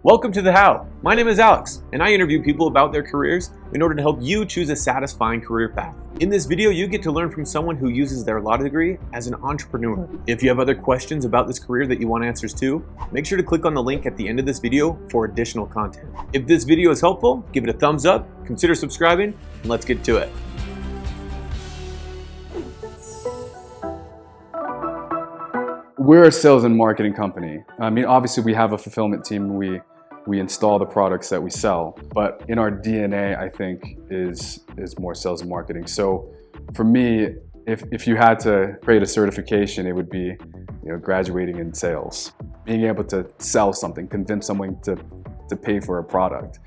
Welcome to The How. My name is Alex, and I interview people about their careers in order to help you choose a satisfying career path. In this video, you get to learn from someone who uses their law degree as an entrepreneur. If you have other questions about this career that you want answers to, make sure to click on the link at the end of this video for additional content. If this video is helpful, give it a thumbs up, consider subscribing, and let's get to it. We're a sales and marketing company. I mean, obviously we have a fulfillment team. We install the products that we sell, but in our DNA, I think, is more sales and marketing. So for me, if you had to create a certification, it would be, graduating in sales, being able to sell something, convince someone to pay for a product.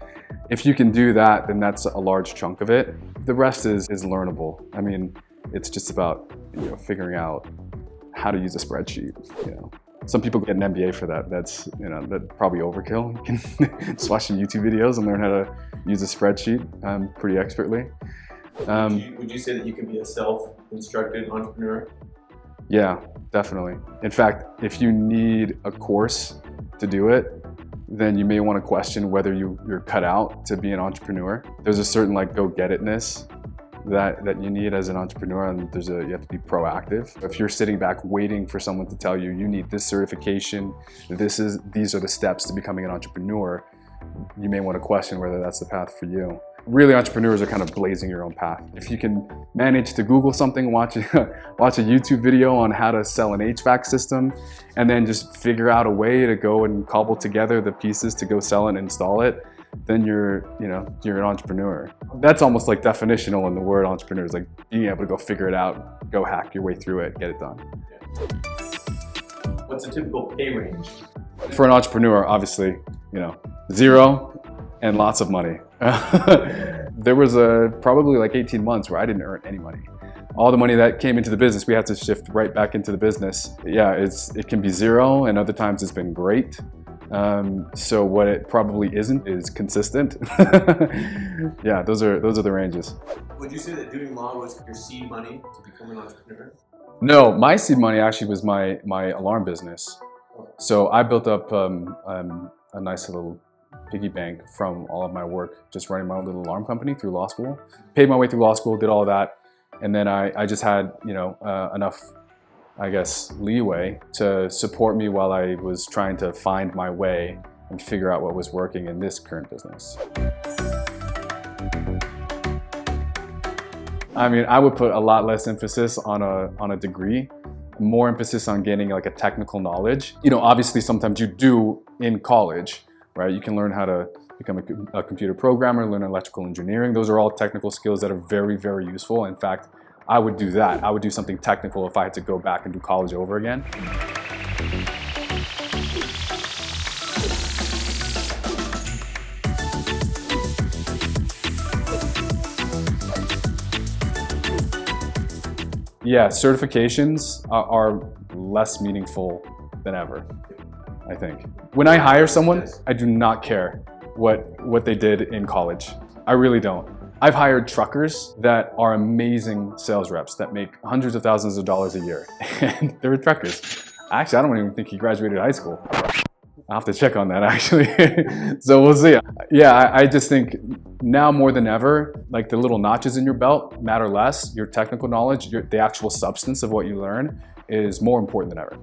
If you can do that, then that's a large chunk of it. The rest is learnable. I mean, it's just about figuring out how to use a spreadsheet. Some people get an MBA for that. That's probably overkill. You can just watch some YouTube videos and learn how to use a spreadsheet pretty expertly. Would you say that you can be a self-instructed entrepreneur? Yeah, definitely. In fact, if you need a course to do it, then you may want to question whether you're cut out to be an entrepreneur. There's a certain go-get-itness that you need as an entrepreneur, and you have to be proactive. If you're sitting back waiting for someone to tell you need this certification, these are the steps to becoming an entrepreneur, you may want to question whether that's the path for you. Really, entrepreneurs are kind of blazing your own path. If you can manage to Google something, watch a YouTube video on how to sell an HVAC system, and then just figure out a way to go and cobble together the pieces to go sell and install it, then you're an entrepreneur. That's almost like definitional in the word entrepreneur, is like being able to go figure it out, go hack your way through it, get it done. What's a typical pay range? For an entrepreneur, obviously, zero and lots of money. There was probably 18 months where I didn't earn any money. All the money that came into the business, we had to shift right back into the business. Yeah, it can be zero, and other times it's been great. So what it probably isn't is consistent. Yeah, those are the ranges. Would you say that doing law was your seed money to become an entrepreneur? No, my seed money actually was my alarm business. So I built up a nice little piggy bank from all of my work, just running my own little alarm company through law school. Paid my way through law school, did all of that, and then I just had enough, I guess, leeway to support me while I was trying to find my way and figure out what was working in this current business. I mean, I would put a lot less emphasis on a degree, more emphasis on gaining a technical knowledge. Obviously sometimes you do in college, right? You can learn how to become a computer programmer, learn electrical engineering. Those are all technical skills that are very, very useful. In fact, I would do that. I would do something technical if I had to go back and do college over again. Yeah, certifications are less meaningful than ever, I think. When I hire someone, I do not care what they did in college. I really don't. I've hired truckers that are amazing sales reps that make hundreds of thousands of dollars a year, and they were truckers. Actually, I don't even think he graduated high school. I'll have to check on that, actually. So we'll see. Yeah, I just think now more than ever, the little notches in your belt matter less. Your technical knowledge, the actual substance of what you learn is more important than ever.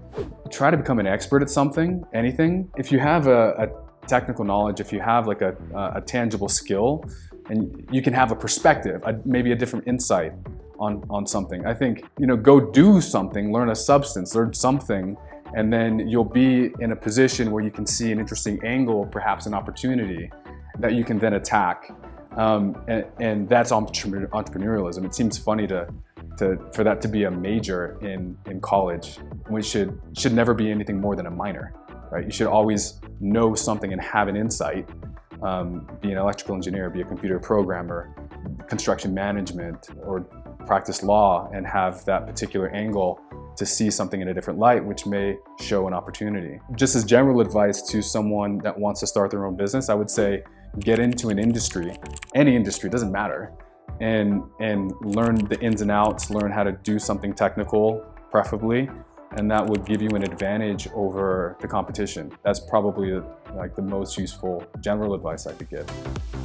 Try to become an expert at something, anything. If you have a technical knowledge, if you have a tangible skill, and you can have a perspective, maybe a different insight on something. I think, go do something, learn a substance, learn something, and then you'll be in a position where you can see an interesting angle, perhaps an opportunity that you can then attack. And that's entrepreneurialism. It seems funny for that to be a major in college, which should never be anything more than a minor, right? You should always know something and have an insight. Be an electrical engineer, be a computer programmer, construction management, or practice law and have that particular angle to see something in a different light, which may show an opportunity. Just as general advice to someone that wants to start their own business, I would say get into an industry, any industry, doesn't matter, and learn the ins and outs, learn how to do something technical, preferably, and that would give you an advantage over the competition. That's probably like the most useful general advice I could give.